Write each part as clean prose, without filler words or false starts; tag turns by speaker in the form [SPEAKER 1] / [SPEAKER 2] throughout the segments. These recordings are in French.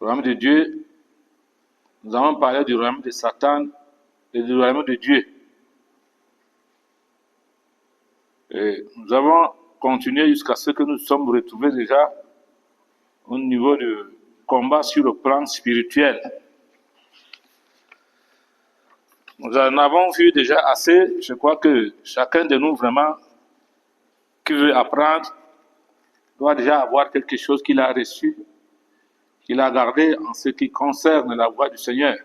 [SPEAKER 1] Le royaume de Dieu, nous avons parlé du royaume de Satan et du royaume de Dieu. Et nous avons continué jusqu'à ce que nous sommes retrouvés déjà au niveau de combat sur le plan spirituel. Nous en avons vu déjà assez. Je crois que chacun de nous vraiment qui veut apprendre doit déjà avoir quelque chose qu'il a reçu, qu'il a gardé en ce qui concerne la voie du Seigneur,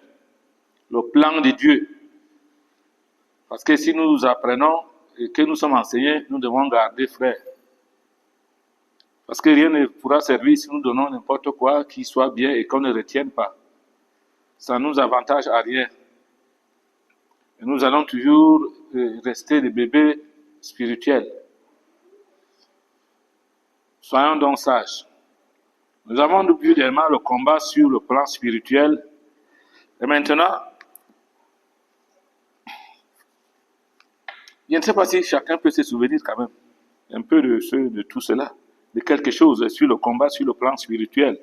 [SPEAKER 1] le plan de Dieu. Parce que si nous apprenons et que nous sommes enseignés, nous devons garder, frère. Parce que rien ne pourra servir si nous donnons n'importe quoi qui soit bien et qu'on ne retienne pas. Ça ne nous avantage à rien. Et nous allons toujours rester des bébés spirituels. Soyons donc sages. Nous avons vu également le combat sur le plan spirituel. Et maintenant, je ne sais pas si chacun peut se souvenir quand même un peu de tout cela, de quelque chose sur le combat sur le plan spirituel.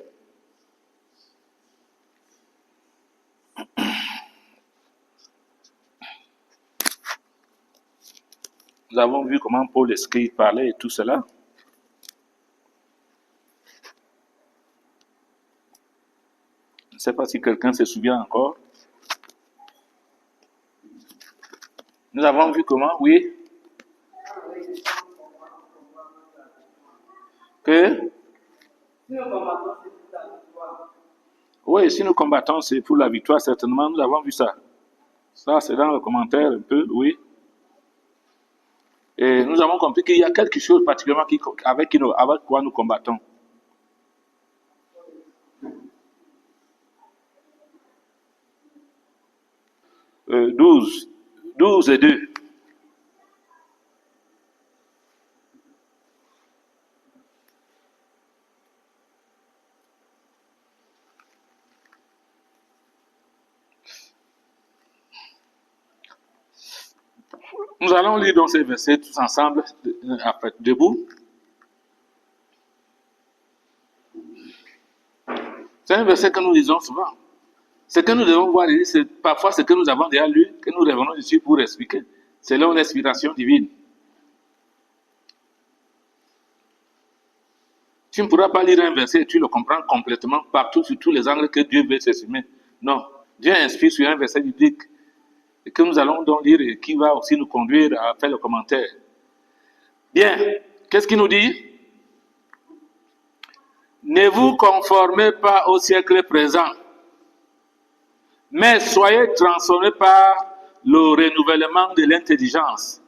[SPEAKER 1] Nous avons vu comment Paul écrit, parlait et tout cela. Je ne sais pas si quelqu'un se souvient encore. Nous avons vu comment, oui, que oui, si nous combattons, c'est pour la victoire, certainement, nous avons vu ça. Ça, c'est dans le commentaire un peu, oui. Et nous avons compris qu'il y a quelque chose particulièrement avec quoi nous combattons. Euh, 12 et 2. Nous allons lire donc ces versets tous ensemble, après, debout. C'est un verset que nous lisons souvent. Ce que nous devons voir ici, c'est parfois ce que nous avons déjà lu, que nous revenons ici pour expliquer, selon l'inspiration divine. Tu ne pourras pas lire un verset et tu le comprends complètement partout, sur tous les angles que Dieu veut s'exprimer. Non. Dieu inspire sur un verset biblique et que nous allons donc lire et qui va aussi nous conduire à faire le commentaire. Bien. Qu'est-ce qu'il nous dit? Ne vous conformez pas au siècle présent, mais soyez transformés par le renouvellement de l'intelligence,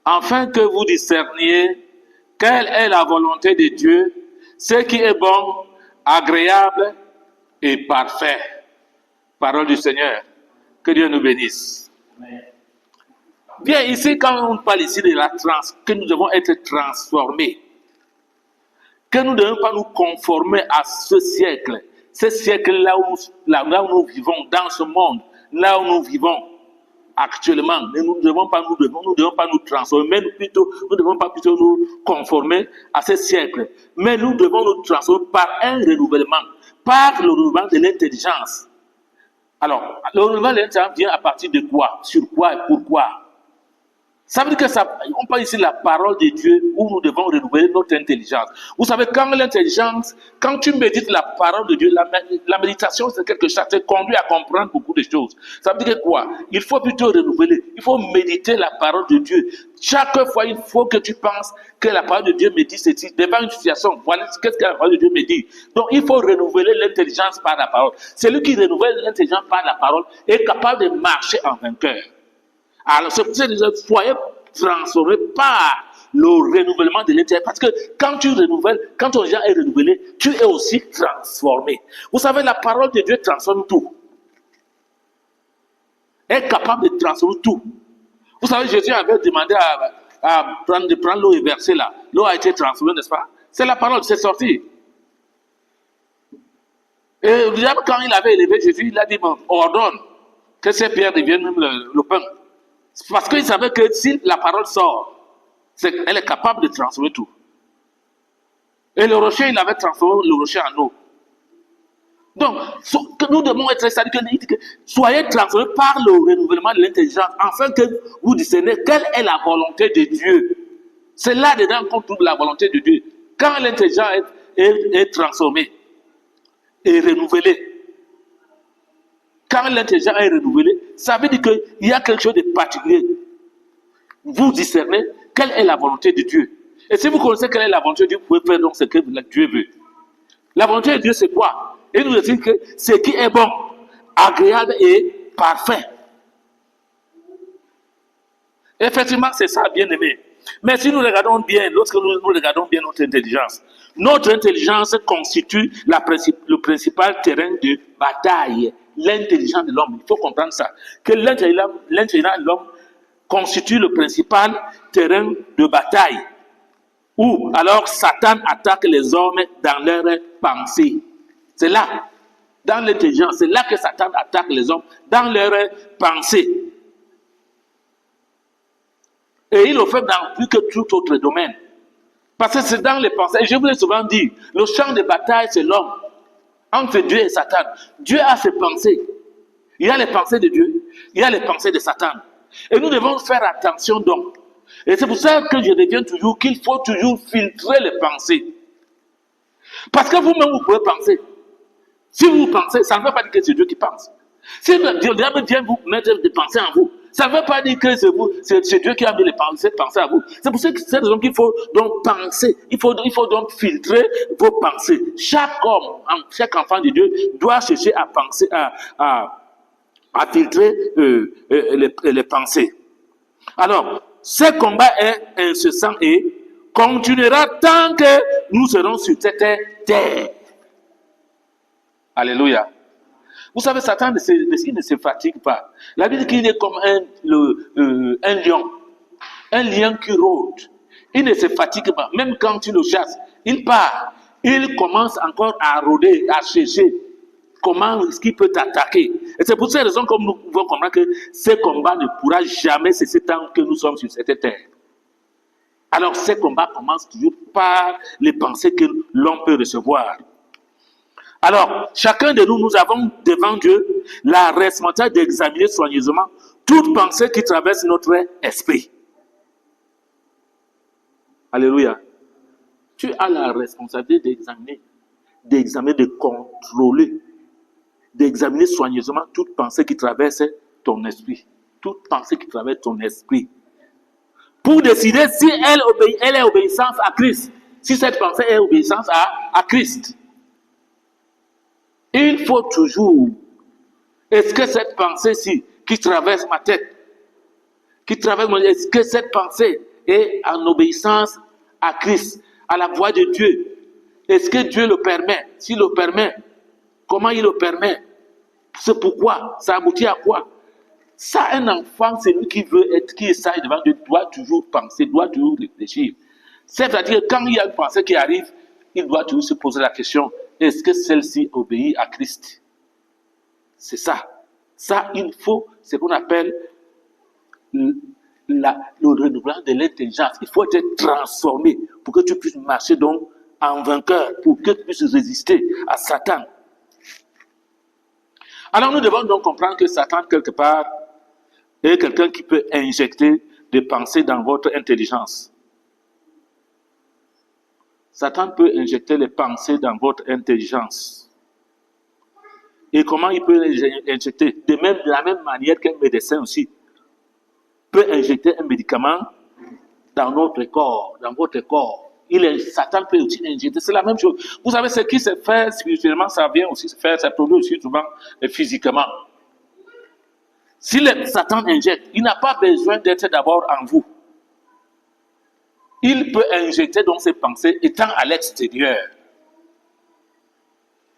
[SPEAKER 1] afin que vous discerniez quelle est la volonté de Dieu, ce qui est bon, agréable et parfait. Parole du Seigneur. Que Dieu nous bénisse. Bien, ici, quand on parle ici de que nous devons être transformés, que nous ne devons pas nous conformer à ce siècle-là où nous vivons, dans ce monde, là où nous vivons actuellement. Mais nous ne devons pas nous transformer, mais nous ne devons pas plutôt nous conformer à ce siècle. Mais nous devons nous transformer par un renouvellement, par le renouvellement de l'intelligence. Alors, le renouvellement de l'intelligence vient à partir de quoi? Sur quoi et pourquoi? Ça veut dire que on parle ici de la parole de Dieu où nous devons renouveler notre intelligence. Vous savez, quand tu médites la parole de Dieu, la méditation, c'est quelque chose, ça te conduit à comprendre beaucoup de choses. Ça veut dire que quoi? Il faut plutôt renouveler, il faut méditer la parole de Dieu. Chaque fois, il faut que tu penses que la parole de Dieu me dit ceci. Devant une situation, voilà qu'est-ce que la parole de Dieu me dit. Donc, il faut renouveler l'intelligence par la parole. Celui qui renouvelle l'intelligence par la parole est capable de marcher en vainqueur. Alors, c'est pour ça que soyez transformés par le renouvellement de l'intérieur. Parce que quand tu renouvelles, quand ton genre est renouvelé, tu es aussi transformé. Vous savez, la parole de Dieu transforme tout. Elle est capable de transformer tout. Vous savez, Jésus avait demandé de prendre l'eau et verser là. L'eau a été transformée, n'est-ce pas? C'est la parole, c'est sorti. Et le diable, quand il avait élevé Jésus, il a dit, bon, ordonne que ces pierres deviennent même le pain. Parce qu'il savait que si la parole sort, elle est capable de transformer tout. Et le rocher, il avait transformé le rocher en eau. Donc, que nous devons être, c'est-à-dire que soyez transformés par le renouvellement de l'intelligence, afin que vous discerniez quelle est la volonté de Dieu. C'est là-dedans qu'on trouve la volonté de Dieu. Quand l'intelligence est transformée et renouvelée, quand l'intelligence est renouvelée, ça veut dire qu'il y a quelque chose de particulier. Vous discernez quelle est la volonté de Dieu. Et si vous connaissez quelle est la volonté de Dieu, vous pouvez faire donc ce que Dieu veut. La volonté de Dieu, c'est quoi? Il nous dit que ce qui est bon, agréable et parfait. Effectivement, c'est ça, bien aimé. Mais si nous regardons bien, lorsque nous regardons bien notre intelligence constitue le principal terrain de bataille. L'intelligence de l'homme, il faut comprendre ça. Que l'intelligence de l'homme constitue le principal terrain de bataille. Où alors Satan attaque les hommes dans leurs pensées. C'est là, dans l'intelligence, c'est là que Satan attaque les hommes dans leurs pensées. Et il le fait dans plus que tout autre domaine. Parce que c'est dans les pensées. Et je vous l'ai souvent dit, le champ de bataille, c'est l'homme. Entre Dieu et Satan. Dieu a ses pensées. Il y a les pensées de Dieu, il y a les pensées de Satan. Et nous devons faire attention donc. Et c'est pour ça que je reviens toujours qu'il faut toujours filtrer les pensées. Parce que vous-même, vous pouvez penser. Si vous pensez, ça ne veut pas dire que c'est Dieu qui pense. Si Dieu vient vous mettre des pensées en vous, ça ne veut pas dire que c'est Dieu qui a mis ces pensées à vous. C'est pour ça que c'est raison qu'il faut donc penser. Il faut donc filtrer vos pensées. Chaque homme, chaque enfant de Dieu doit chercher à penser, à filtrer les pensées. Alors, ce combat est incessant et continuera tant que nous serons sur cette terre. Alléluia. Vous savez, Satan il ne se fatigue pas. La Bible dit qu'il est comme un lion. Un lion qui rôde. Il ne se fatigue pas. Même quand tu le chasses, il part. Il commence encore à rôder, à chercher comment est-ce qu'il peut t'attaquer. Et c'est pour cette raison que nous pouvons comprendre que ce combat ne pourra jamais cesser tant que nous sommes sur cette terre. Alors, ce combat commence toujours par les pensées que l'on peut recevoir. Alors, chacun de nous avons devant Dieu la responsabilité d'examiner soigneusement toute pensée qui traverse notre esprit. Alléluia. Tu as la responsabilité d'examiner, de contrôler, d'examiner soigneusement toute pensée qui traverse ton esprit. Toute pensée qui traverse ton esprit. Pour décider si elle est obéissance à Christ. Si cette pensée est obéissance à Christ. Il faut toujours, est-ce que cette pensée-ci qui traverse ma tête, est-ce que cette pensée est en obéissance à Christ, à la voix de Dieu? Est-ce que Dieu le permet? S'il le permet, comment il le permet? C'est pourquoi? Ça aboutit à quoi? Ça, un enfant, c'est lui qui veut être, qui essaye devant Dieu, doit toujours penser, doit toujours réfléchir. C'est-à-dire, quand il y a une pensée qui arrive, il doit toujours se poser la question, est-ce que celle-ci obéit à Christ? C'est ça. Ça, il faut ce qu'on appelle le renouvellement de l'intelligence. Il faut être transformé pour que tu puisses marcher donc en vainqueur, pour que tu puisses résister à Satan. Alors nous devons donc comprendre que Satan, quelque part, est quelqu'un qui peut injecter des pensées dans votre intelligence. Satan peut injecter les pensées dans votre intelligence. Et comment il peut injecter? De la même manière qu'un médecin aussi peut injecter un médicament dans notre corps, dans votre corps. Satan peut aussi injecter, c'est la même chose. Vous savez, ce qui se fait spirituellement, ça vient aussi se faire, ça produit aussi souvent physiquement. Si Satan injecte, il n'a pas besoin d'être d'abord en vous. Il peut injecter donc ses pensées étant à l'extérieur.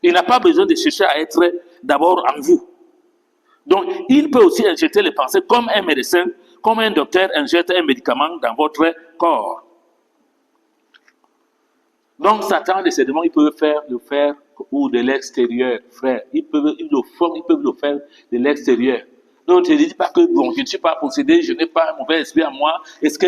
[SPEAKER 1] Il n'a pas besoin de chercher à être d'abord en vous. Donc, il peut aussi injecter les pensées comme un médecin, comme un docteur injecte un médicament dans votre corps. Donc, Satan, décidément, il peut le faire ou de l'extérieur, frère. Ils peuvent le faire de l'extérieur. Donc, ne te dis pas que bon, je ne suis pas possédé, je n'ai pas un mauvais esprit en moi. Est-ce que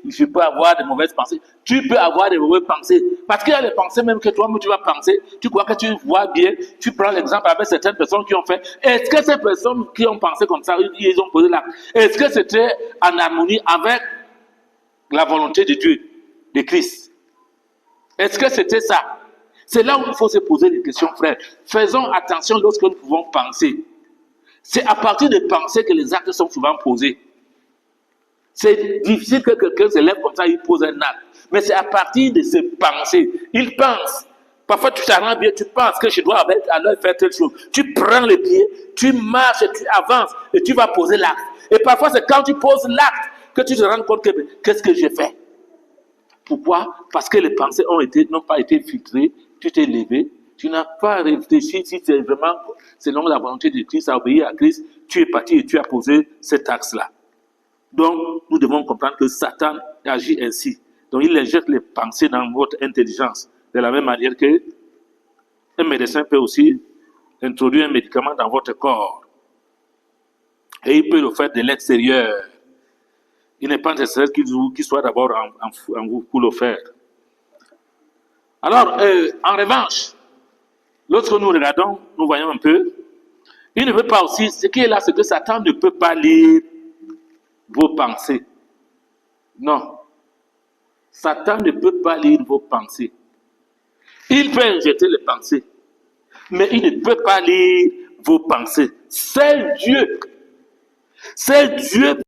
[SPEAKER 1] je peux avoir de mauvaises pensées? Tu peux avoir de mauvaises pensées. Parce qu'il y a des pensées même que toi-même tu vas penser. Tu crois que tu vois bien. Tu prends l'exemple avec certaines personnes qui ont fait. Est-ce que ces personnes qui ont pensé comme ça, ils ont posé l'acte? Est-ce que c'était en harmonie avec la volonté de Dieu, de Christ? Est-ce que c'était ça? C'est là où il faut se poser des questions, frères. Faisons attention lorsque nous pouvons penser. C'est à partir des pensées que les actes sont souvent posés. C'est difficile que quelqu'un se lève comme ça, il pose un acte. Mais c'est à partir de ces pensées. Il pense. Parfois, tu t'arranges bien, tu penses que je dois alors faire telle chose. Tu prends le pied, tu marches, tu avances et tu vas poser l'acte. Et parfois, c'est quand tu poses l'acte que tu te rends compte que qu'est-ce que j'ai fait. Pourquoi? Parce que les pensées n'ont pas été filtrées, tu t'es levé, tu n'as pas réfléchi si c'est vraiment selon la volonté de Christ, à obéir à Christ, tu es parti et tu as posé cet axe-là. Donc, nous devons comprendre que Satan agit ainsi. Donc, il injecte les pensées dans votre intelligence, de la même manière que un médecin peut aussi introduire un médicament dans votre corps. Et il peut le faire de l'extérieur. Il n'est pas nécessaire qu'il soit d'abord en vous pour le faire. Alors, en revanche, lorsque nous regardons, nous voyons un peu, il ne veut pas aussi, ce qui est là, c'est que Satan ne peut pas lire vos pensées. Non. Satan ne peut pas lire vos pensées. Il peut injecter les pensées, mais il ne peut pas lire vos pensées. C'est Dieu. C'est Dieu.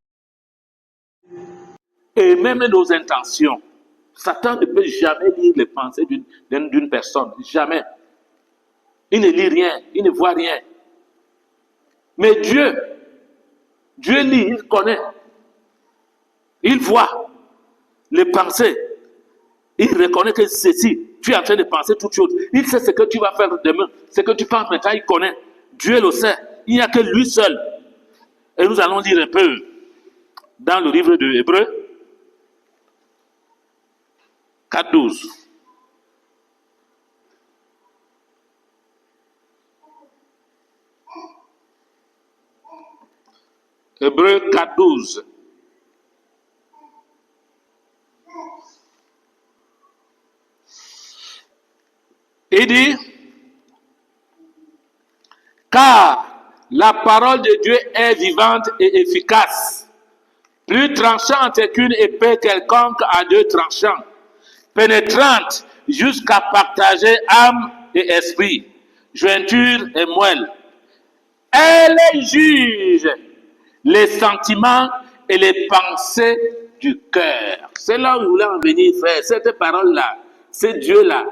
[SPEAKER 1] Et même nos intentions. Satan ne peut jamais lire les pensées d'une personne. Jamais. Il ne lit rien. Il ne voit rien. Mais Dieu lit, il connaît. Il voit les pensées. Il reconnaît que ceci, tu es en train de penser toute chose. Il sait ce que tu vas faire demain. Ce que tu penses maintenant, il connaît. Dieu le sait. Il n'y a que lui seul. Et nous allons lire un peu dans le livre de Hébreux 4:12. Hébreux 4:12. Il dit, car la parole de Dieu est vivante et efficace, plus tranchante qu'une épée quelconque à deux tranchants, pénétrante jusqu'à partager âme et esprit, jointure et moelle. Elle juge les sentiments et les pensées du cœur. C'est là où je voulais en venir, frère. Cette parole-là, c'est Dieu-là.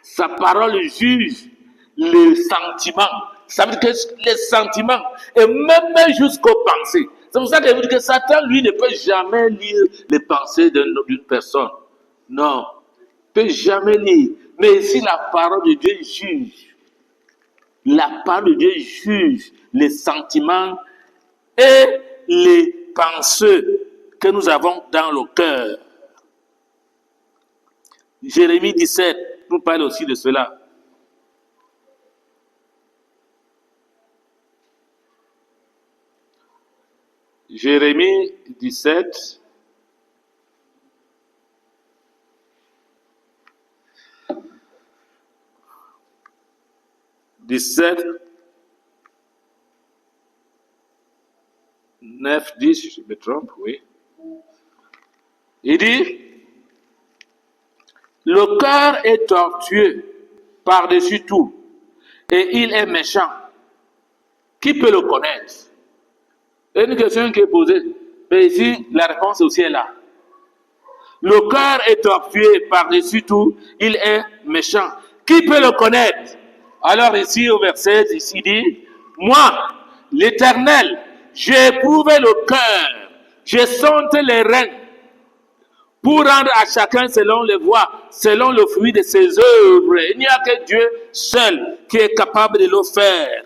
[SPEAKER 1] Sa parole juge les sentiments. Ça veut dire que les sentiments, et même jusqu'aux pensées. C'est pour ça que je vous dis que Satan, lui, ne peut jamais lire les pensées d'une personne. Non, il ne peut jamais lire. Mais ici, la parole de Dieu juge. La parole de Dieu juge les sentiments et les pensées que nous avons dans le cœur. Jérémie 17 nous parle aussi de cela. Jérémie 17. « 9, 10, je me trompe, oui. Il dit, le cœur est tortueux par-dessus tout, et il est méchant. Qui peut le connaître? C'est une question qui est posée. Mais ici, la réponse aussi est là. Le cœur est tortueux par-dessus tout, il est méchant. Qui peut le connaître? Alors ici, au verset, ici dit, moi, l'Éternel, j'ai éprouvé le cœur, j'ai sondé les reins, pour rendre à chacun selon les voies, selon le fruit de ses œuvres. Il n'y a que Dieu seul qui est capable de le faire.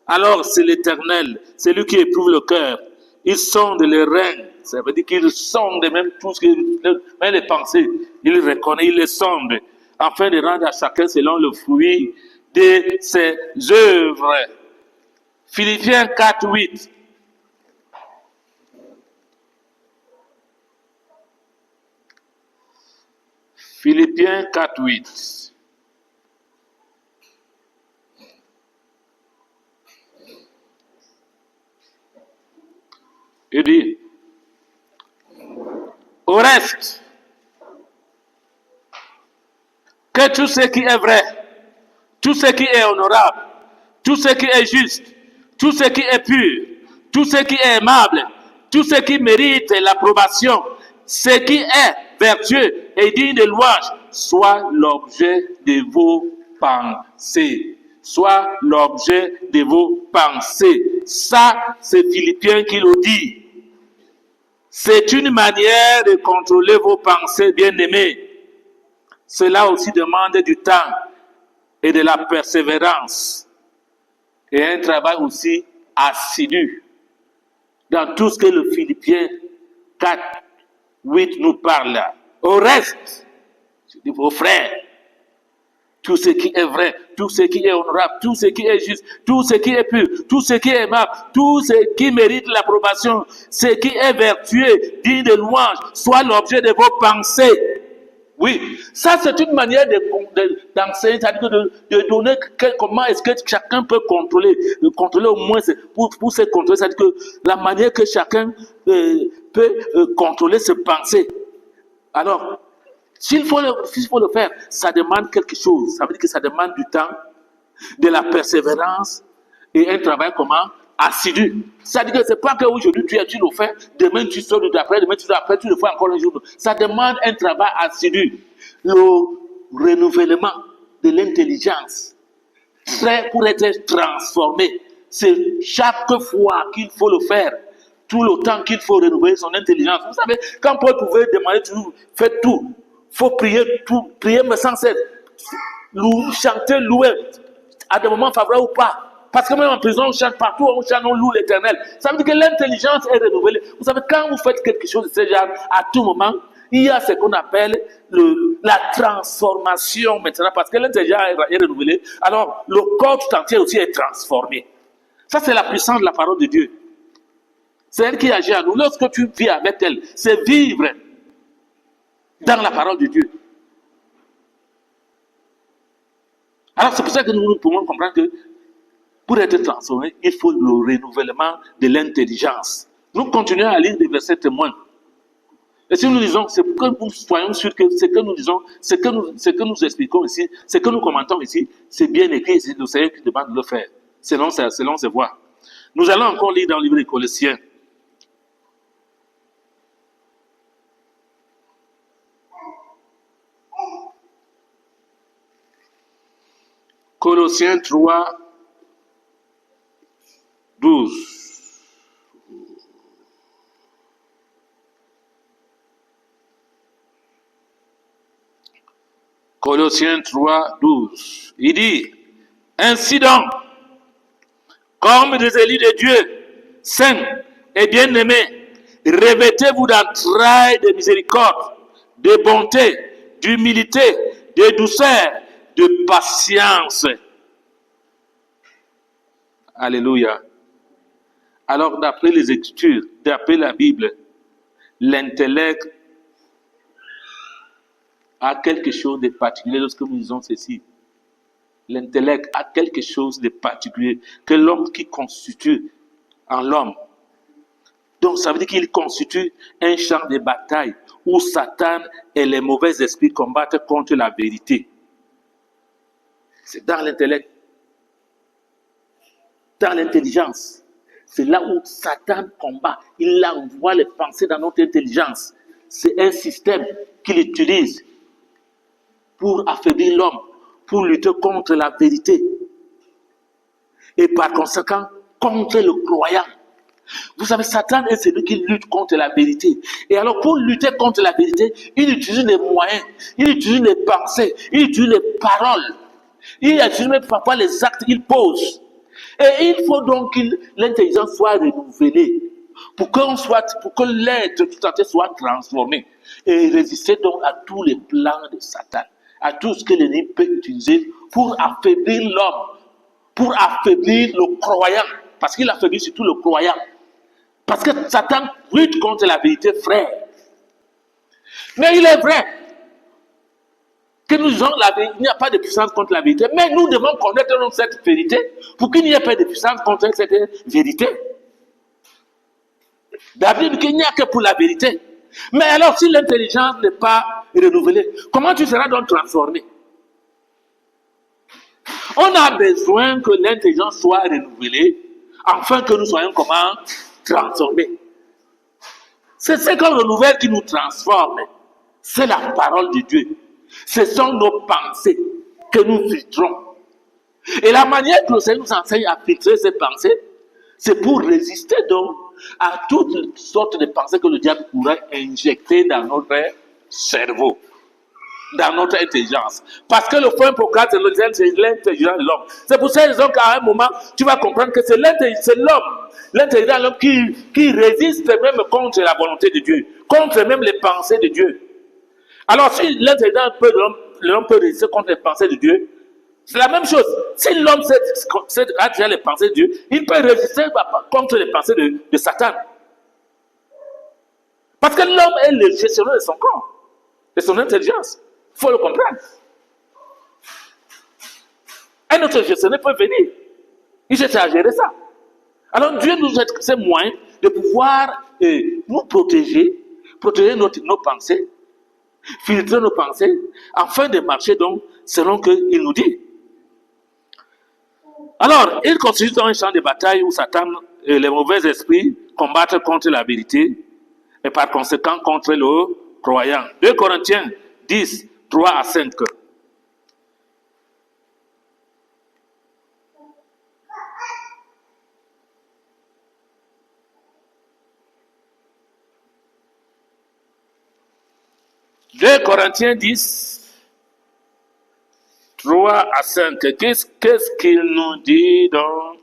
[SPEAKER 1] Alors c'est l'Éternel, c'est lui qui éprouve le cœur. Il sonde les reins, ça veut dire qu'il sonde même tout ce qui, même les pensées. Il reconnaît, il les sonde, afin de rendre à chacun selon le fruit de ses œuvres. Philippiens 4:8. Philippiens 4:8. Il dit, au reste, que tout ce qui est vrai, tout ce qui est honorable, tout ce qui est juste, tout ce qui est pur, tout ce qui est aimable, tout ce qui mérite l'approbation, ce qui est vertueux et digne de louange, soit l'objet de vos pensées. Soit l'objet de vos pensées. Ça, c'est Philippiens qui le dit. C'est une manière de contrôler vos pensées, bien-aimés. Cela aussi demande du temps et de la persévérance et un travail aussi assidu dans tout ce que le Philippiens 4:8 nous parle là. Au reste, je dis vos frères, tout ce qui est vrai, tout ce qui est honorable, tout ce qui est juste, tout ce qui est pur, tout ce qui est aimable, tout ce qui mérite l'approbation, ce qui est vertueux, digne de louange, soit l'objet de vos pensées. Oui, ça c'est une manière d'enseigner, c'est-à-dire de donner comment est-ce que chacun peut contrôler au moins pour se contrôler, c'est-à-dire que la manière que chacun peut contrôler ses pensées. Alors, s'il faut le faire, ça demande quelque chose. Ça veut dire que ça demande du temps, de la persévérance et un travail comment assidu. C'est-à-dire que c'est pas qu'aujourd'hui tu le fais, demain tu sors d'après, demain tu sors après, tu le fais encore un jour. Ça demande un travail assidu. Le renouvellement de l'intelligence, pour être transformé, c'est chaque fois qu'il faut le faire. Tout le temps qu'il faut renouveler son intelligence. Vous savez, quand Paul pouvait demander toujours, faites tout, faut prier mais sans cesse, chanter, louer, à des moments favorables ou pas. Parce que même en prison, on chante partout, on chante, on loue l'Éternel. Ça veut dire que l'intelligence est renouvelée. Vous savez, quand vous faites quelque chose de ce genre, à tout moment, il y a ce qu'on appelle la transformation maintenant, parce que l'intelligence est renouvelée. Alors, le corps tout entier aussi est transformé. Ça, c'est la puissance de la parole de Dieu. C'est elle qui agit à nous. Lorsque tu vis avec elle, c'est vivre dans la parole de Dieu. Alors c'est pour ça que nous pouvons comprendre que pour être transformé, il faut le renouvellement de l'intelligence. Nous continuons à lire des versets témoins. Et si nous disons, c'est pour que nous soyons sûrs que ce que nous disons, ce que nous expliquons ici, ce que nous commentons ici, c'est bien écrit, c'est le Seigneur qui demande de le faire, selon ses voies. Nous allons encore lire dans le livre des Colossiens. Colossiens 3, 12. Colossiens 3, 12. Il dit, ainsi donc, comme des élus de Dieu, saints et bien-aimés, revêtez-vous d'entrailles de miséricorde, de bonté, d'humilité, de douceur, de patience. Alléluia. Alors, d'après les Écritures, d'après la Bible, l'intellect a quelque chose de particulier lorsque nous disons ceci. L'intellect a quelque chose de particulier que l'homme qui constitue en l'homme. Donc, ça veut dire qu'il constitue un champ de bataille où Satan et les mauvais esprits combattent contre la vérité. C'est dans l'intellect, dans l'intelligence. C'est là où Satan combat. Il envoie les pensées dans notre intelligence. C'est un système qu'il utilise pour affaiblir l'homme, pour lutter contre la vérité. Et par conséquent, contre le croyant. Vous savez, Satan est celui qui lutte contre la vérité. Et alors, pour lutter contre la vérité, il utilise les moyens, il utilise les pensées, il utilise les paroles. Il utilise même parfois les actes qu'il pose. Et il faut donc que l'intelligence soit renouvelée pour que l'être tout entier soit transformé et résister donc à tous les plans de Satan, à tout ce que l'ennemi peut utiliser pour affaiblir l'homme, pour affaiblir le croyant, parce qu'il affaiblit surtout le croyant. Parce que Satan lutte contre la vérité, frère. Mais il est vrai Que nous disons il n'y a pas de puissance contre la vérité, mais nous devons connaître cette vérité pour qu'il n'y ait pas de puissance contre cette vérité. David dit qu'il n'y a que pour la vérité. Mais alors, si l'intelligence n'est pas renouvelée, comment tu seras donc transformé? On a besoin que l'intelligence soit renouvelée afin que nous soyons comment? Transformés. C'est ce qu'on renouvelle qui nous transforme. C'est la parole de Dieu. Ce sont nos pensées que nous filtrons. Et la manière que le Seigneur nous enseigne à filtrer ces pensées, c'est pour résister donc à toutes sortes de pensées que le diable pourrait injecter dans notre cerveau, dans notre intelligence. Parce que le point pour c'est l'intelligence de l'homme. C'est pour cette raison qu'à un moment, tu vas comprendre que c'est l'homme, l'intelligence de l'homme qui résiste même contre la volonté de Dieu, contre même les pensées de Dieu. Alors si l'intelligence de l'homme peut résister contre les pensées de Dieu, c'est la même chose. Si l'homme a déjà les pensées de Dieu, il peut résister contre les pensées de Satan. Parce que l'homme est le gestionnaire de son corps, de son intelligence. Il faut le comprendre. Un autre gestionnaire peut venir. Il cherche à gérer ça. Alors Dieu nous a ces moyens de pouvoir nous protéger nos pensées, filtrer nos pensées, afin de marcher donc selon qu'il nous dit. Alors, il constitue un champ de bataille où Satan et les mauvais esprits combattent contre la vérité et par conséquent contre le croyant. 2 Corinthiens 10, 3 à 5. « 2 Corinthiens 10, 3 à 5. Qu'est-ce qu'il nous dit donc?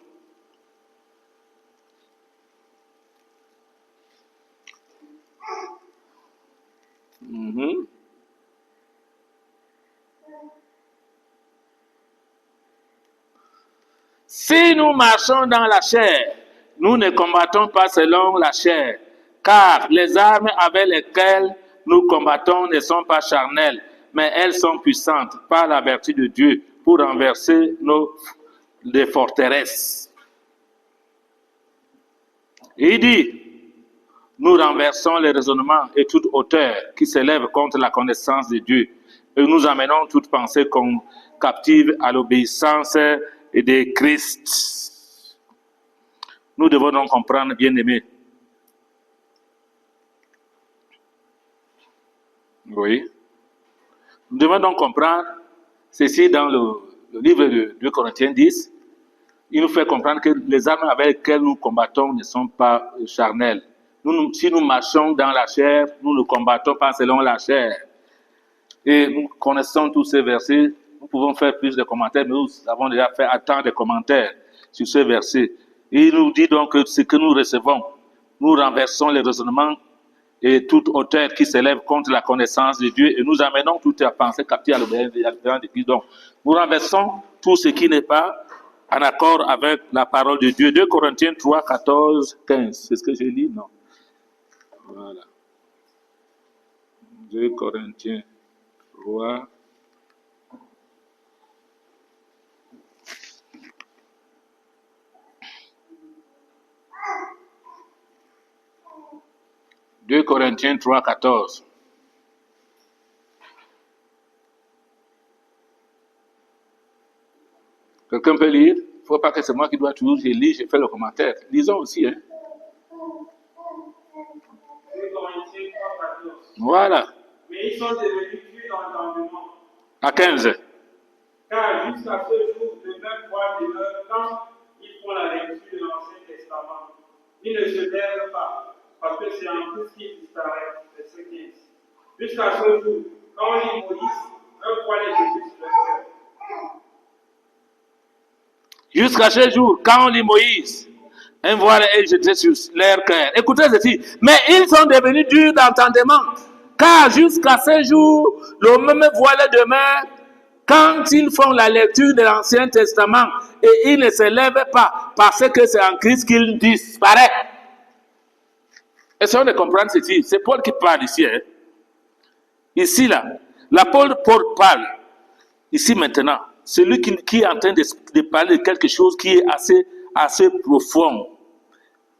[SPEAKER 1] Si nous marchons dans la chair, nous ne combattons pas selon la chair, car les armes avec lesquelles nous combattons ne sont pas charnelles, mais elles sont puissantes par la vertu de Dieu pour renverser les forteresses. Il dit, nous renversons les raisonnements et toute hauteur qui s'élève contre la connaissance de Dieu, et nous amenons toute pensée captive à l'obéissance de Christ. Nous devons donc comprendre, bien-aimés. Oui. Nous devons donc comprendre ceci dans le livre de 2 Corinthiens 10. Il nous fait comprendre que les armes avec lesquelles nous combattons ne sont pas charnelles. Si nous marchons dans la chair, nous ne combattons pas selon la chair. Et nous connaissons tous ces versets. Nous pouvons faire plus de commentaires, mais nous avons déjà fait tant de commentaires sur ces versets. Et il nous dit donc que ce que nous recevons, nous renversons les raisonnements et toute hauteur qui s'élève contre la connaissance de Dieu et nous amenons toute la pensée captive à l'obéissance de Christ. Donc, nous renversons tout ce qui n'est pas en accord avec la parole de Dieu. 2 Corinthiens 3, 14, 15. C'est ce que j'ai lu? Non. Voilà. 2 Corinthiens 3. « 2 Corinthiens 3, 14. Quelqu'un peut lire? Il ne faut pas que c'est moi qui dois toujours, je lis, je fais le commentaire. Lisons aussi, hein.
[SPEAKER 2] 2 Corinthiens 3, 14.
[SPEAKER 1] Voilà.
[SPEAKER 2] Mais ils sont devenus cuits dans l'entendement.
[SPEAKER 1] À 15.
[SPEAKER 2] Car jusqu'à ce jour, de même foi demeure quand ils font la lecture de l'Ancien Testament. Ils ne se lèvent pas, parce que c'est en Christ qu'ils disparaissent. Verset 15. Jusqu'à ce jour, quand on lit Moïse, un poil est jeté sur le cœur.
[SPEAKER 1] Jusqu'à ce jour, quand on lit Moïse, un voile est jeté sur leur cœur. Écoutez ceci. Mais ils sont devenus durs d'entendement. Car jusqu'à ce jour, le même voile demeure quand ils font la lecture de l'Ancien Testament et ils ne se lèvent pas parce que c'est en Christ qu'ils disparaissent. Essayons de comprendre ceci. C'est Paul qui parle ici. Hein? Ici, là. l'apôtre Paul parle ici maintenant, celui qui est en train de parler de quelque chose qui est assez profond.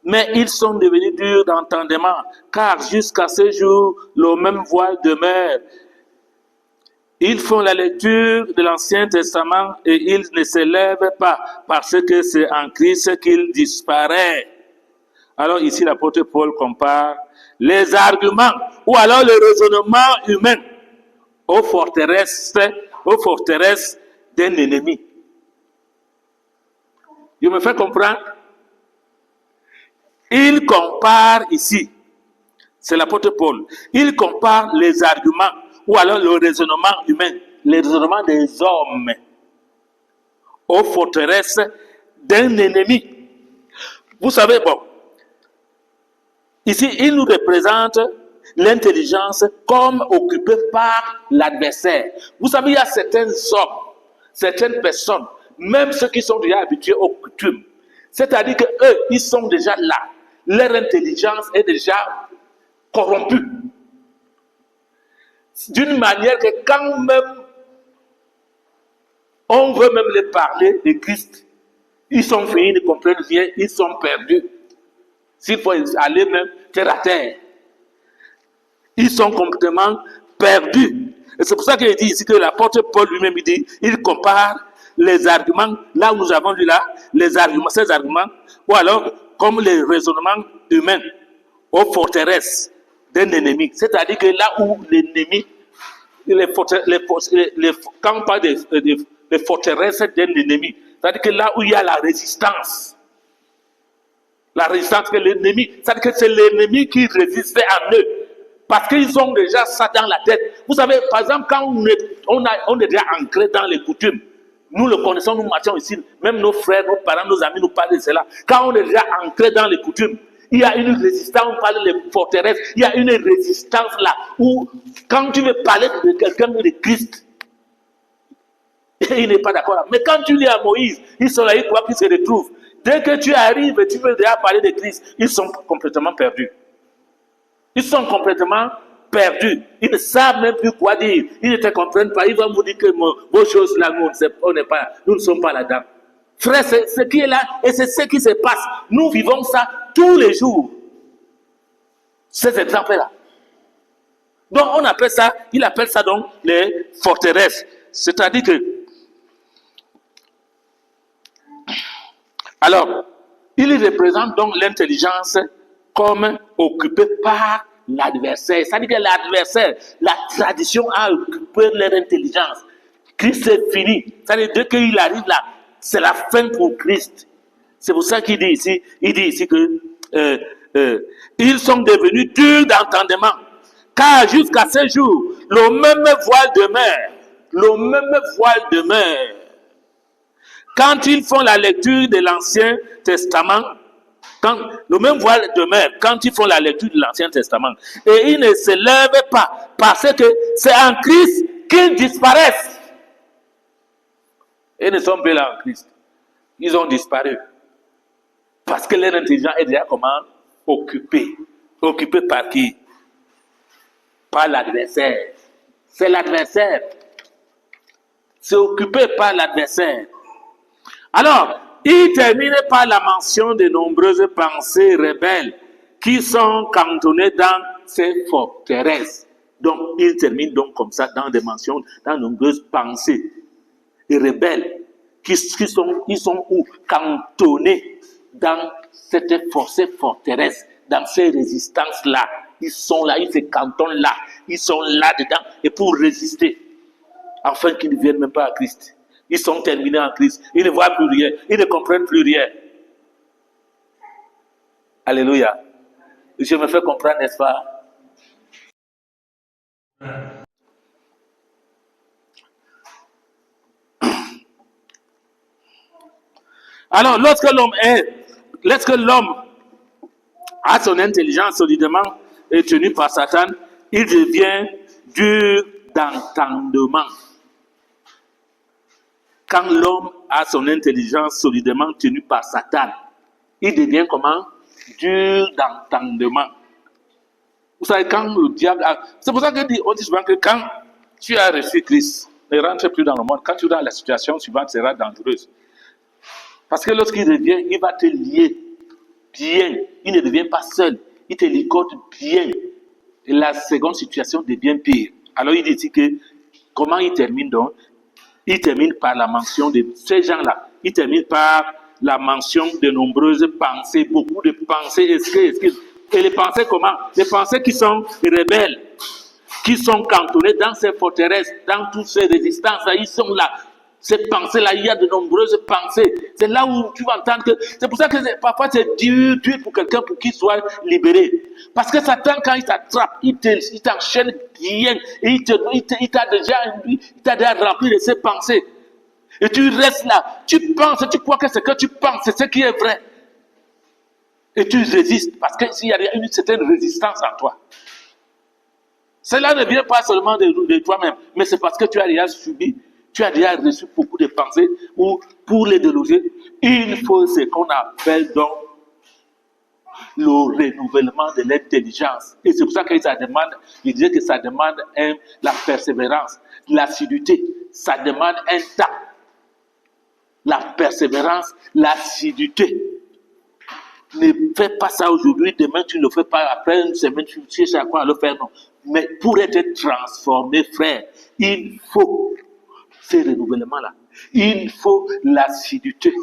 [SPEAKER 1] Mais ils sont devenus durs d'entendement, car jusqu'à ce jour, le même voile demeure. Ils font la lecture de l'Ancien Testament et ils ne se lèvent pas, parce que c'est en Christ qu'ils disparaissent. Alors ici, l'apôtre Paul compare les arguments ou alors le raisonnement humain aux forteresses d'un ennemi. Je me fais comprendre? Il compare ici, c'est l'apôtre Paul, il compare les arguments ou alors le raisonnement humain, le raisonnement des hommes aux forteresses d'un ennemi. Vous savez, bon, ici, il nous représente l'intelligence comme occupée par l'adversaire. Vous savez, il y a certaines hommes, certaines personnes, même ceux qui sont déjà habitués aux coutumes, c'est-à-dire qu'eux, ils sont déjà là. Leur intelligence est déjà corrompue. D'une manière que quand même on veut même les parler de Christ, ils sont finis, ils ne comprennent rien, ils sont perdus. S'il faut aller même terre à terre, ils sont complètement perdus. Et c'est pour ça qu'il dit ici que l'apôtre Paul lui-même dit, il compare les arguments, là où nous avons vu là, les arguments, ces arguments, ou alors comme les raisonnements humains aux forteresses d'un ennemi. C'est-à-dire que là où l'ennemi, quand on parle des forteresses d'un ennemi, c'est-à-dire que là où il y a la résistance que l'ennemi, c'est-à-dire que c'est l'ennemi qui résistait à eux. Parce qu'ils ont déjà ça dans la tête. Vous savez, par exemple, quand on est déjà ancré dans les coutumes, nous le connaissons, nous marchons ici, même nos frères, nos parents, nos amis nous parlent de cela. Quand on est déjà ancré dans les coutumes, il y a une résistance, on parle de forteresses, il y a une résistance là, où quand tu veux parler de quelqu'un de Christ, il n'est pas d'accord. Mais quand tu lis à Moïse, ils sont là, ils croient qu'ils se retrouvent. Dès que tu arrives et tu veux déjà parler de Christ, ils sont complètement perdus. Ils sont complètement perdus. Ils ne savent même plus quoi dire. Ils ne te comprennent pas. Ils vont vous dire que vos choses là, nous ne sommes pas là-dedans. Frère, c'est ce qui est là et c'est ce qui se passe. Nous vivons ça tous les jours. Ces exemples-là. Donc il appelle ça donc les forteresses. C'est-à-dire que, alors, il représente donc l'intelligence comme occupée par l'adversaire. C'est-à-dire que l'adversaire, la tradition a occupé leur intelligence. Christ est fini. C'est-à-dire dès qu'il arrive là, c'est la fin pour Christ. C'est pour ça qu'il dit ici que ils sont devenus durs d'entendement. Car jusqu'à ce jour, le même voile demeure. Le même voile demeure. Quand ils font la lecture de l'Ancien Testament, le même voile demeure quand ils font la lecture de l'Ancien Testament. Et ils ne se lèvent pas parce que c'est en Christ qu'ils disparaissent. Ils ne sont plus là en Christ. Ils ont disparu. Parce que leur intelligence est déjà comment? Occupée. Occupée par qui? Par l'adversaire. C'est l'adversaire. C'est occupé par l'adversaire. Alors, il termine par la mention de nombreuses pensées rebelles qui sont cantonnées dans ces forteresses. Donc, il termine donc comme ça dans des mentions, dans de nombreuses pensées rebelles qui sont où? Cantonnés dans cette forteresse, dans ces résistances-là. Ils sont là, ils se cantonnent là, ils sont là-dedans, et pour résister, afin qu'ils ne viennent même pas à Christ. Ils sont terminés en Christ. Ils ne voient plus rien. Ils ne comprennent plus rien. Alléluia. Je me fais comprendre, n'est-ce pas? Alors, lorsque l'homme a son intelligence solidement et tenu par Satan, il devient dur d'entendement. Quand l'homme a son intelligence solidement tenue par Satan, il devient comment? Dur d'entendement. Vous savez, quand le diable a... C'est pour ça qu'on dit souvent que quand tu as reçu Christ. Ne rentre plus dans le monde. Quand tu es dans la situation suivante, sera dangereuse. Parce que lorsqu'il revient, il va te lier bien. Il ne devient pas seul. Il te ligote bien. Et la seconde situation devient pire. Alors il dit ici que, comment il termine donc? Il termine par la mention de ces gens-là. Il termine par la mention de nombreuses pensées, beaucoup de pensées. Et les pensées comment? Les pensées qui sont rebelles, qui sont cantonnées dans ces forteresses, dans toutes ces résistances, ils sont là. Ces pensées-là, il y a de nombreuses pensées. C'est là où tu vas entendre que... C'est pour ça que parfois c'est dur pour quelqu'un pour qu'il soit libéré. Parce que Satan, quand il t'attrape, il t'enchaîne bien. Et il t'a déjà rempli de ses pensées. Et tu restes là. Tu penses, tu crois que ce que tu penses, c'est ce qui est vrai. Et tu résistes. Parce qu'il y a une certaine résistance en toi. Cela ne vient pas seulement de toi-même, mais c'est parce que tu as déjà subi, tu as déjà reçu beaucoup de pensées, ou pour les déloger, il faut ce qu'on appelle donc le renouvellement de l'intelligence. Et c'est pour ça que ça demande, il disait que ça demande la persévérance, l'assiduité, ça demande un temps. La persévérance, l'assiduité. Ne fais pas ça aujourd'hui, demain tu ne le fais pas, après une semaine tu cherches à quoi le faire, non. Mais pour être transformé, frère, il faut ce renouvellement-là. Il faut l'assiduité.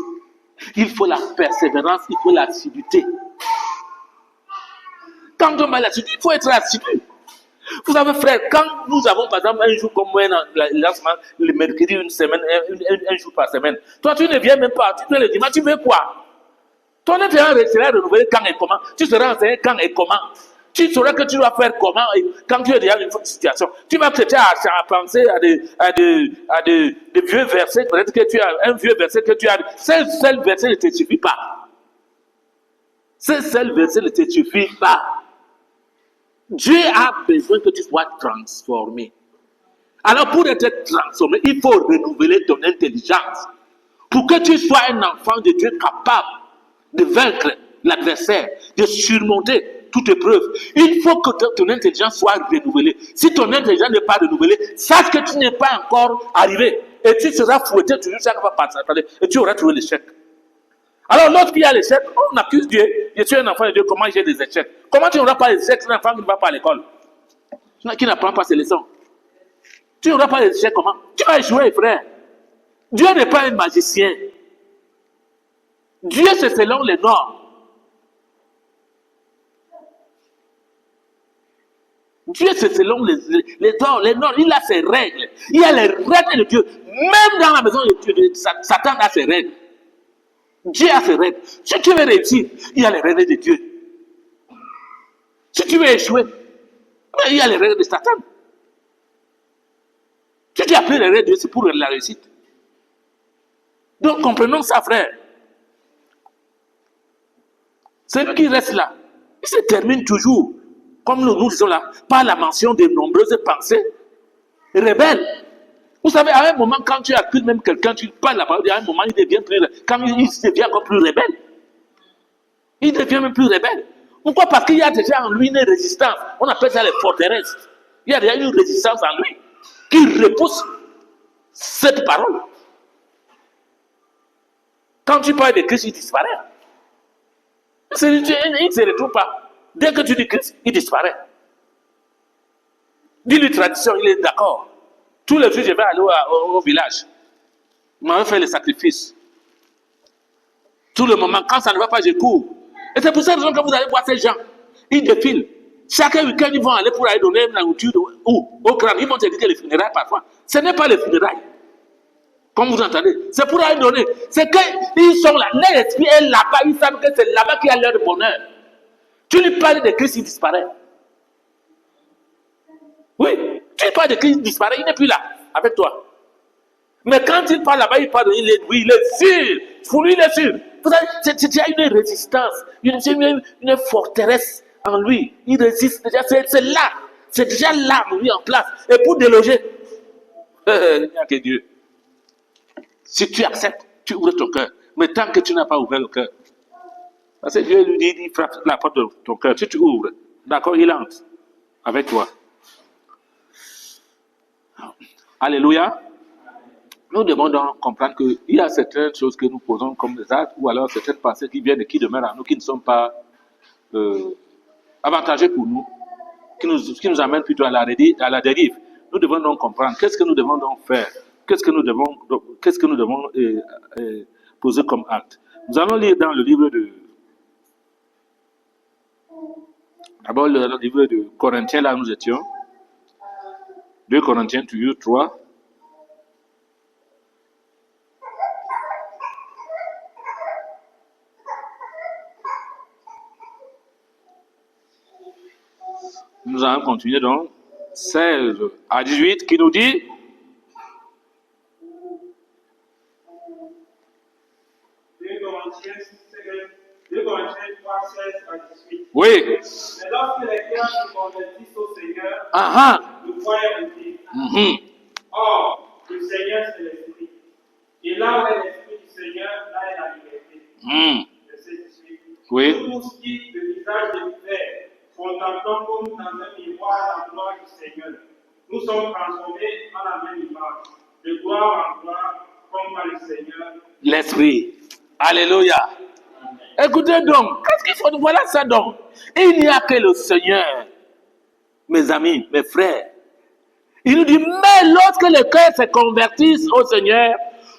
[SPEAKER 1] Il faut la persévérance, il faut l'assiduité. Quand on va l'assiduité, il faut être assidu. Vous savez, frère, quand nous avons par exemple un jour comme moi, le lancement, le mercredi, une semaine, un jour par semaine, toi tu ne viens même pas, tu fais le dimanche, tu veux quoi? Ton intérêt sera renouvelé quand et comment. Tu seras enseigné quand et comment. Tu sauras que tu dois faire comment et quand tu es déjà dans une situation. Tu vas peut-être à penser à des vieux versets. Peut-être que tu as un vieux verset que tu as. Ce seul verset ne te suffit pas. Ce seul verset ne te suffit pas. Dieu a besoin que tu sois transformé. Alors pour être transformé, il faut renouveler ton intelligence. Pour que tu sois un enfant de Dieu capable de vaincre l'adversaire, de surmonter toute épreuve. Il faut que ton intelligence soit renouvelée. Si ton intelligence n'est pas renouvelée, sache que tu n'es pas encore arrivé. Et tu seras fouetté toujours chaque fois par Satan. Et tu auras trouvé l'échec. Alors lorsqu'il y a l'échec, on accuse Dieu. Je suis un enfant de Dieu, comment j'ai des échecs? Comment tu n'auras pas d'échecs si un enfant qui ne va pas à l'école? Qui n'apprend pas ses leçons? Tu n'auras pas d'échecs comment? Tu vas échouer, frère. Dieu n'est pas un magicien. Dieu, c'est selon les normes. Dieu, c'est selon les normes. Il a ses règles. Il y a les règles de Dieu. Même dans la maison de Dieu, Satan a ses règles. Dieu a ses règles. Si tu veux réussir, il y a les règles de Dieu. Si tu veux échouer, il y a les règles de Satan. Si tu as pris les règles de Dieu, c'est pour la réussite. Donc, comprenons ça, frère. Celui qui reste là, il se termine toujours, comme nous disons là, par la mention de nombreuses pensées rebelles. Vous savez, à un moment, quand tu accuses même quelqu'un, tu parles la parole, à un moment, il devient plus rebelle. Quand il devient encore plus rebelle, il devient même plus rebelle. Pourquoi? Parce qu'il y a déjà en lui une résistance. On appelle ça les forteresses. Il y a déjà une résistance en lui qui repousse cette parole. Quand tu parles de Christ, il disparaît. Il ne se retrouve pas. Dès que tu dis Christ, il disparaît. Dis-lui tradition, il est d'accord. Tous les jours, je vais aller au village. Il m'a fait le sacrifice. Tout le moment, quand ça ne va pas, je cours. Et c'est pour ça que vous allez voir ces gens. Ils défilent. Chaque week-end, ils vont aller pour aller donner la nourriture au crâne. Ils vont te dire que les funérailles parfois. Ce n'est pas les funérailles. Comme vous entendez, c'est pour aller donner. C'est qu'ils sont là. Leur esprit est là-bas. Ils savent que c'est là-bas qu'il y a leur bonheur. Tu lui parles de Christ, il disparaît. Oui, tu lui parles de Christ, il disparaît. Il n'est plus là avec toi. Mais quand il parle là-bas, il parle, il est sûr. Pour lui, il est sûr. Vous savez, c'est déjà une résistance, une forteresse en lui. Il résiste déjà. C'est là. C'est déjà là, lui, en place. Et pour déloger, il n'y a que Dieu. Si tu acceptes, tu ouvres ton cœur. Mais tant que tu n'as pas ouvert le cœur, parce que Dieu lui dit, il frappe la porte de ton cœur. Si tu ouvres, d'accord, il entre avec toi. Alléluia. Nous devons donc comprendre qu'il y a certaines choses que nous posons comme des actes ou alors certaines pensées qui viennent et qui demeurent en nous, qui ne sont pas avantageuses pour nous, qui nous amènent plutôt à la dérive. Nous devons donc comprendre qu'est-ce que nous devons donc faire, qu'est-ce que nous devons poser comme acte. Nous allons lire dans le livre de... D'abord, le livre de Corinthiens, là où nous étions. 2 Corinthiens, toujours 3. Nous allons continuer donc 16 à 18 qui nous dit
[SPEAKER 2] 2 Corinthiens 3, 16 à 18.
[SPEAKER 1] oui.
[SPEAKER 2] Mais lorsque les cœurs se convertissent au Seigneur, nous croyons aussi. Or, le Seigneur, c'est l'Esprit. Et là où est l'Esprit du Seigneur, là est la liberté. Verset 18.
[SPEAKER 1] Oui.
[SPEAKER 2] Nous tous qui, le visage découvert, contemplons comme dans un miroir la gloire du Seigneur. Nous sommes transformés en la même image, de gloire en gloire, comme par le Seigneur.
[SPEAKER 1] L'Esprit. Alléluia. Écoutez donc, qu'est-ce qu'il faut? Voilà ça donc. Il n'y a que le Seigneur, mes amis, mes frères. Il nous dit, mais lorsque le cœur se convertisse au Seigneur,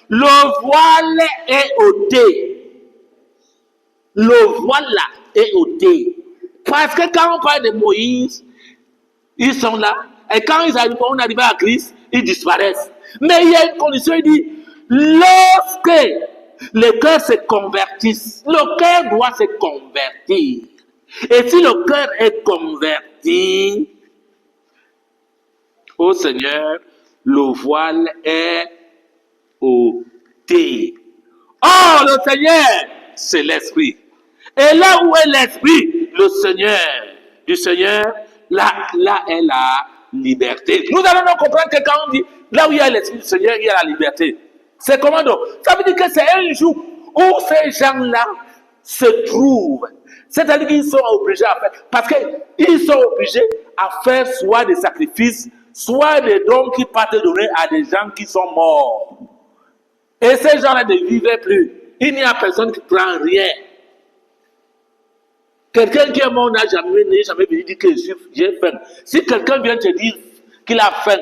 [SPEAKER 1] le voile est ôté. Le voile est ôté. Parce que quand on parle de Moïse, ils sont là. Et quand on arrive à Christ, ils disparaissent. Mais il y a une condition, il dit, lorsque le cœur se convertisse, le cœur doit se convertir. Et si le cœur est converti au Seigneur, le voile est ôté. Or, le Seigneur, c'est l'Esprit. Et là où est l'Esprit, le Seigneur, du Seigneur, là est la liberté. Nous allons donc comprendre que quand on dit, là où il y a l'Esprit du Seigneur, il y a la liberté. C'est comment donc? Ça veut dire que c'est un jour où ces gens-là se trouvent. C'est-à-dire qu'ils sont obligés à faire, parce qu'ils sont obligés à faire soit des sacrifices, soit des dons qui partent donner à des gens qui sont morts. Et ces gens-là ne vivaient plus. Il n'y a personne qui prend rien. Quelqu'un qui est mort n'a jamais venu dire que j'ai faim. Si quelqu'un vient te dire qu'il a faim,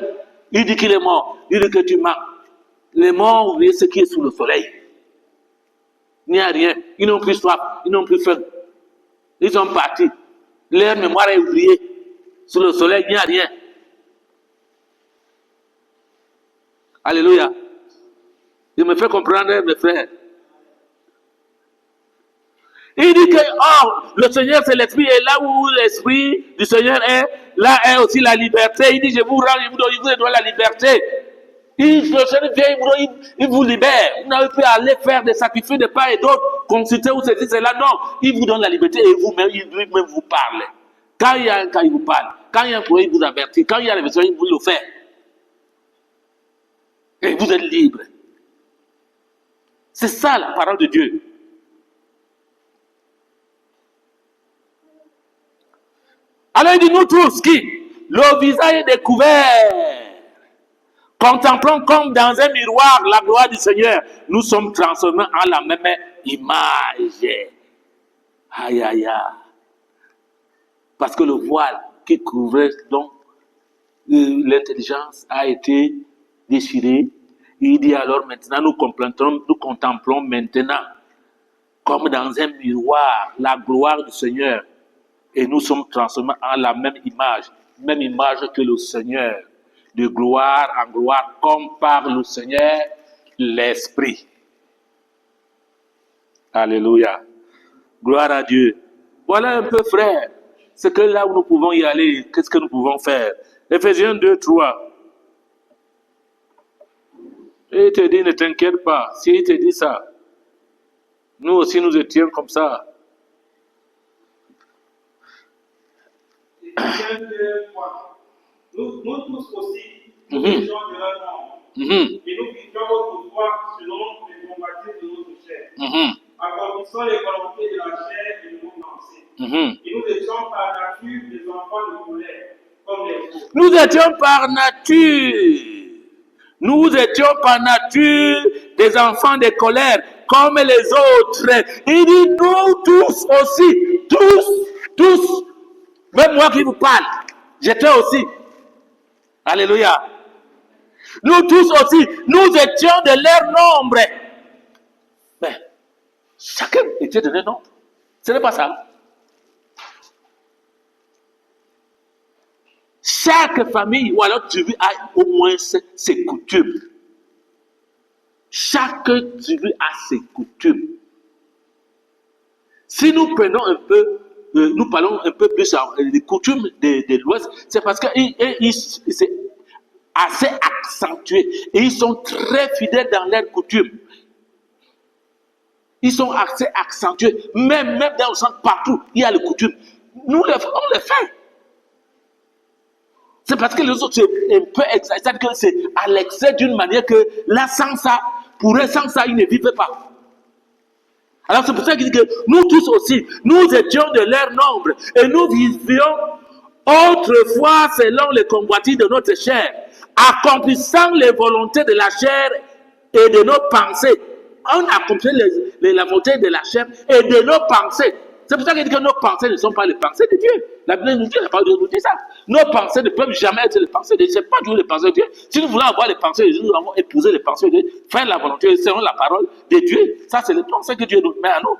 [SPEAKER 1] il dit qu'il est mort, il dit que tu mens. Les morts, vous voyez ce qui est sous le soleil. Il n'y a rien. Ils n'ont plus soif, ils n'ont plus faim. Ils sont partis. Leur mémoire est oubliée. Sous le soleil, il n'y a rien. Alléluia. Je me fais comprendre, mes frères. Il dit que, or, le Seigneur c'est l'Esprit, et là où l'Esprit du Seigneur est, là est aussi la liberté. Il dit, je vous rends, il vous donne la liberté. Le Seigneur vient, il vous libère. Vous n'avez plus à aller faire des sacrifices de part et d'autre, consulter ou ceci, cela. Non, il vous donne la liberté et vous-même, il lui-même vous parle. Quand il y a un cas, il vous parle. Quand il y a un problème, il vous avertit. Quand il y a la besoin, il vous le fait. Et vous êtes libre. C'est ça la parole de Dieu. Alors il dit, nous tous qui, le visage est découvert, contemplons comme dans un miroir la gloire du Seigneur, nous sommes transformés en la même image. Aïe, aïe, aïe. Parce que le voile qui couvrait donc l'intelligence a été déchiré. Il dit alors maintenant, nous contemplons maintenant, comme dans un miroir, la gloire du Seigneur. Et nous sommes transformés en la même image que le Seigneur, de gloire en gloire, comme par le Seigneur, l'Esprit. Alléluia. Gloire à Dieu. Voilà un peu, frère, c'est que là où nous pouvons y aller, qu'est-ce que nous pouvons faire? Éphésiens 2, 3. Et il te dit, ne t'inquiète pas, si il te dit ça, nous aussi nous étions comme ça.
[SPEAKER 2] Nous tous aussi, nous étions de leur nombre. Et nous vivions autrefois selon les convoitises de notre chair, accomplissant les volontés de la chair et de nos pensées. Et nous étions par nature des enfants de colère, comme les autres.
[SPEAKER 1] Nous étions par nature Nous étions par nature des enfants de colère, comme les autres. Il dit, nous tous aussi, tous, même moi qui vous parle, j'étais aussi. Alléluia. Nous tous aussi, nous étions de leur nombre. Mais chacun était de leur nombre. Ce n'est pas ça. Chaque famille, ou alors tribu a au moins ses coutumes. Chaque tribu a ses coutumes. Si nous prenons un peu, nous parlons un peu plus des coutumes de l'Ouest, c'est parce que c'est assez accentué et ils sont très fidèles dans leurs coutumes. Ils sont assez accentués, même dans le centre, partout, il y a les coutumes. Nous, on les fait. C'est parce que les autres, c'est un peu exagéré, c'est-à-dire que c'est à l'excès d'une manière que là, sans ça, sans ça, ils ne vivent pas. Alors c'est pour ça qu'il dit que nous tous aussi, nous étions de leur nombre et nous vivions autrefois selon les convoitises de notre chair, accomplissant les volontés de la chair et de nos pensées. On accomplit la volonté de la chair et de nos pensées. C'est pour ça qu'il dit que nos pensées ne sont pas les pensées de Dieu. La Bible nous dit, la parole de Dieu nous dit ça. Nos pensées ne peuvent jamais être les pensées de Dieu. Ce n'est pas toujours les pensées de Dieu. Si nous voulons avoir les pensées de Dieu, nous devons épouser les pensées de Dieu, faire la volonté selon la parole de Dieu. Ça, c'est les pensées que Dieu nous met à nous.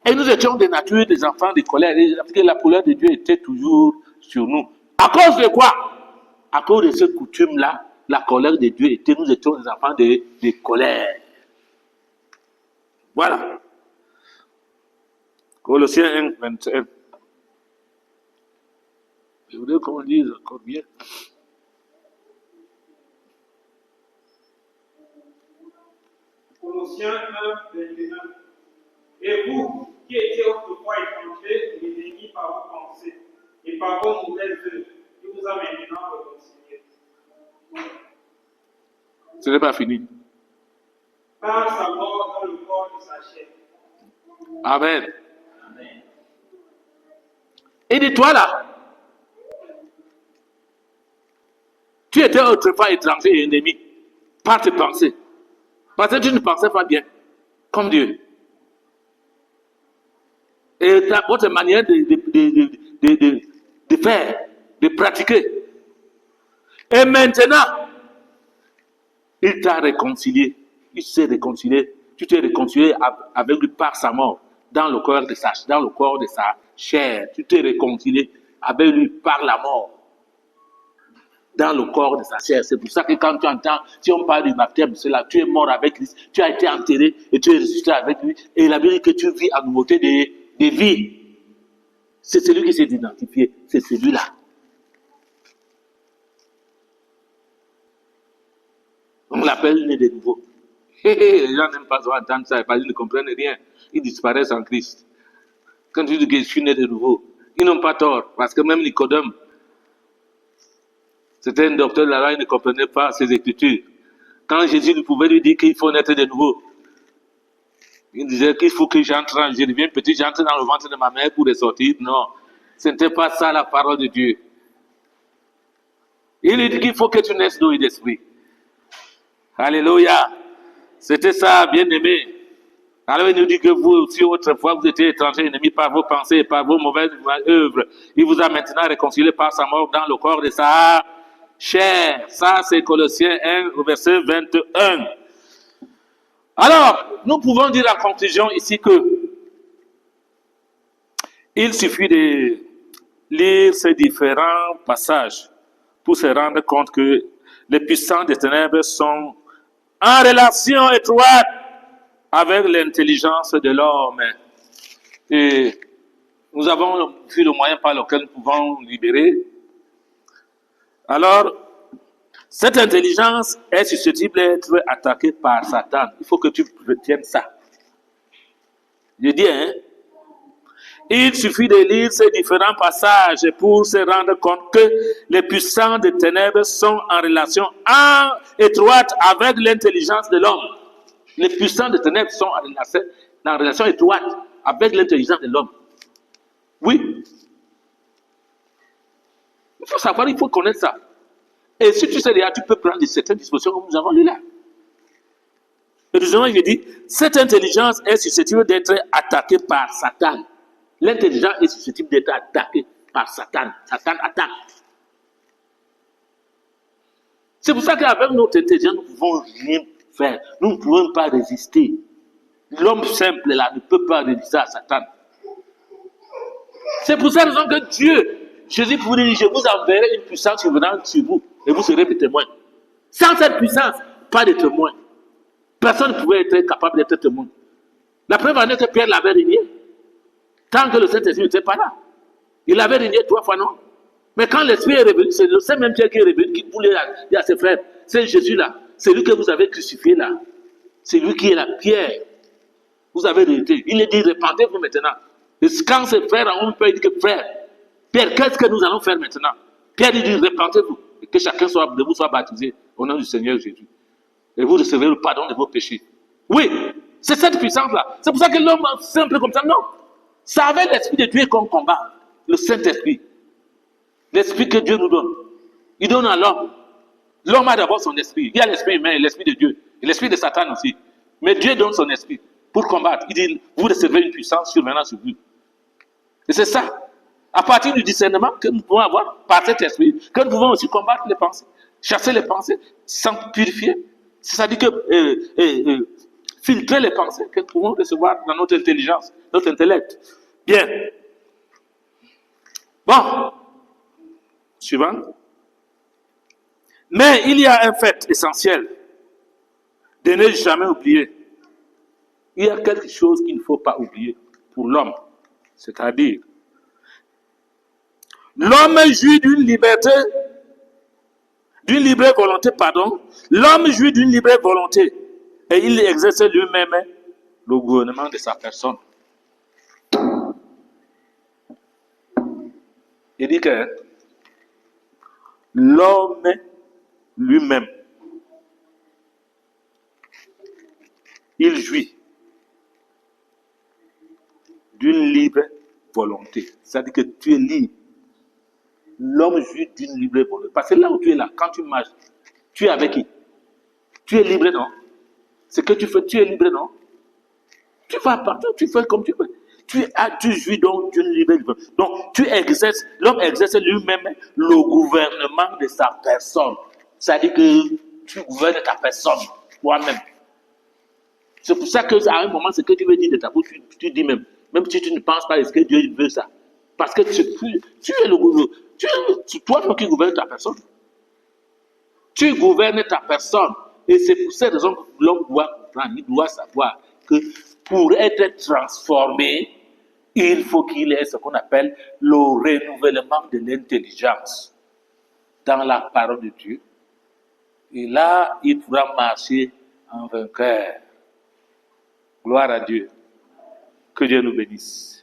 [SPEAKER 1] Et nous étions de nature des enfants de colère. Parce que la colère de Dieu était toujours sur nous. À cause de quoi? À cause de cette coutume-là, la colère de Dieu était, nous étions des enfants de colère. Voilà. Colossiens 1, 21. Je voudrais qu'on lise encore bien.
[SPEAKER 2] Colossiens 1, 21. Et vous, qui étiez autrefois étrangers et ennemis par vos pensées et par vos mauvaises œuvres, il vous a maintenant réconciliés.
[SPEAKER 1] Ce n'est pas fini.
[SPEAKER 2] Par sa mort dans le corps de sa chair.
[SPEAKER 1] Amen. Amen. Et dis-toi là, tu étais autrefois étranger et ennemi par tes pensées. Parce que tu ne pensais pas bien, comme Dieu. Et votre manière de faire, de pratiquer. Et maintenant, il t'a réconcilié. Il s'est réconcilié. Tu t'es réconcilié avec lui par sa mort, dans le corps de sa chair. Tu t'es réconcilié avec lui par la mort, dans le corps de sa chair. C'est pour ça que quand tu entends, si on parle du baptême, c'est là, tu es mort avec Christ, tu as été enterré et tu es ressuscité avec lui. Et la Bible dit que tu vis en nouveauté de vie. C'est celui qui s'est identifié, c'est celui-là. On l'appelle né de nouveau. Les gens n'aiment pas entendre ça, parce qu'ils ne comprennent rien. Ils disparaissent en Christ. Quand tu dis que je suis né de nouveau, ils n'ont pas tort, parce que même Nicodème, c'était un docteur de la loi, il ne comprenait pas ses écritures. Quand Jésus pouvait lui dire qu'il faut naître de nouveau, il disait qu'il faut que j'entre, je deviens petit, j'entre dans le ventre de ma mère pour ressortir. Non, ce n'était pas ça la parole de Dieu. Il lui dit qu'il faut que tu naisses d'eau et d'esprit. Alléluia. C'était ça, bien-aimé. Alors il nous dit que vous aussi, autrefois, vous étiez étrangers, ennemis par vos pensées et par vos mauvaises œuvres. Il vous a maintenant réconcilié par sa mort dans le corps de sa chair. Ça, c'est Colossiens 1, verset 21. Alors, nous pouvons dire en conclusion ici que il suffit de lire ces différents passages pour se rendre compte que les puissants des ténèbres sont en relation étroite avec l'intelligence de l'homme. Et nous avons vu le moyen par lequel nous pouvons libérer. Alors, cette intelligence est susceptible d'être attaquée par Satan. Il faut que tu retiennes ça. Je dis, hein? Il suffit de lire ces différents passages pour se rendre compte que les puissants des ténèbres sont en relation étroite avec l'intelligence de l'homme. Les puissants des ténèbres sont en relation étroite avec l'intelligence de l'homme. Oui. Il faut savoir, il faut connaître ça. Et si tu sais déjà, tu peux prendre certaines dispositions comme nous avons lu là. Et deuxièmement, il dit, cette intelligence est susceptible d'être attaquée par Satan. L'intelligence est susceptible d'être attaquée par Satan. Satan attaque. C'est pour ça qu'avec notre intelligence, nous ne pouvons rien faire. Nous ne pouvons pas résister. L'homme simple là ne peut pas résister à Satan. C'est pour cette raison que Dieu, Jésus vous dit, je vous enverrai une puissance survenante sur vous et vous serez mes témoins. Sans cette puissance, pas de témoins. Personne ne pouvait être capable d'être témoin. La preuve en est que Pierre l'avait régné. Tant que le Saint-Esprit n'était pas là. Il avait régné 3 fois, non? Mais quand l'Esprit est revenu, c'est le saint même Pierre qui est revenu, qui voulait dire à ses frères, c'est Jésus là, c'est lui que vous avez crucifié là. C'est lui qui est la pierre. Vous avez hérité. Il est dit, répandez-vous maintenant. Et quand ses frères ont peur, il dit que frère, Pierre, qu'est-ce que nous allons faire maintenant? Pierre il dit, répandez-vous. Et que chacun de vous soit baptisé au nom du Seigneur Jésus. Et vous recevrez le pardon de vos péchés. Oui, c'est cette puissance-là. C'est pour ça que l'homme, c'est un peu comme ça. Non. Ça avait l'Esprit de Dieu qu'on combat. Le Saint-Esprit. L'Esprit que Dieu nous donne. Il donne à l'homme. L'homme a d'abord son esprit. Il y a l'Esprit humain et l'Esprit de Dieu. Et l'Esprit de Satan aussi. Mais Dieu donne son esprit pour combattre. Il dit, vous recevrez une puissance survenant sur vous. Et c'est ça. À partir du discernement que nous pouvons avoir par cet esprit, que nous pouvons aussi combattre les pensées. Chasser les pensées, sans purifier. C'est-à-dire que filtrer les pensées que nous pouvons recevoir dans notre intelligence, notre intellect. Bien. Bon. Suivant. Mais il y a un fait essentiel de ne jamais oublier. Il y a quelque chose qu'il ne faut pas oublier pour l'homme. C'est-à-dire, l'homme jouit d'une libre volonté, L'homme jouit d'une libre volonté et il exerce lui-même le gouvernement de sa personne. Il dit que l'homme lui-même, il jouit d'une libre volonté. C'est-à-dire que tu es libre. L'homme jouit d'une libre volonté. Parce que là où tu es là, quand tu marches, tu es avec qui? Tu es libre, non? Ce que tu fais, tu es libre, non? Tu vas partout, tu fais comme tu veux. Tu jouis donc d'une libre volonté. Donc, l'homme exerce lui-même le gouvernement de sa personne. C'est-à-dire que tu gouvernes ta personne, toi-même. C'est pour ça qu'à un moment, ce que tu veux dire de ta bouche, tu dis même si tu ne penses pas, est-ce que Dieu veut ça? Parce que tu es le gouvernement. C'est toi qui gouvernes ta personne. Tu gouvernes ta personne. Et c'est pour cette raison que l'homme doit comprendre, il doit savoir que pour être transformé, il faut qu'il ait ce qu'on appelle le renouvellement de l'intelligence dans la parole de Dieu. Et là, il pourra marcher en vainqueur. Gloire à Dieu. Que Dieu nous bénisse.